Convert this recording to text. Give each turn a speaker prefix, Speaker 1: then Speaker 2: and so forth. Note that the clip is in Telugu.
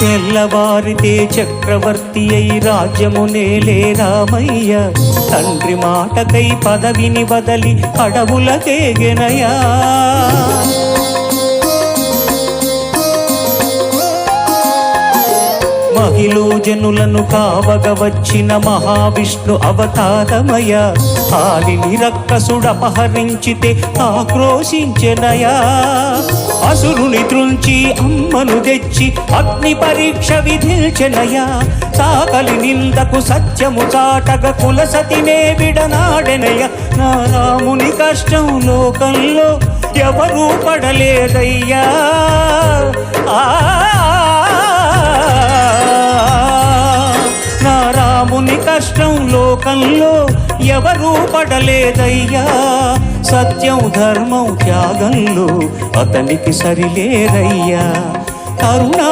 Speaker 1: తెల్లవారితే చక్రవర్తి అయి రాజ్యమునేలే రామయ్య. తండ్రి మాటకై పదవిని వదలి అడవులకేగెనయా. మహిళ జనులను కావగ వచ్చిన మహావిష్ణు అవతారమయ. ఆలిని రక్కసుడపహరించితే ఆక్రోశించెనయా. అసురుని త్రుంచి అమ్మను తెచ్చి అగ్ని పరీక్ష విధించెనయా. సాకలి నిందకు సత్యము చాటగ కులసతినే విడనాడెనయ. నా రాముని కష్టం లోకంలో ఎవరూ పడలేదయ్యా. నా రాముని కష్టం లోకంలో ఎవరూ పడలేదయ్యా. సత్యం ధర్మం త్యాగంలో అతనికి సరిలేరయ్యా. కరుణా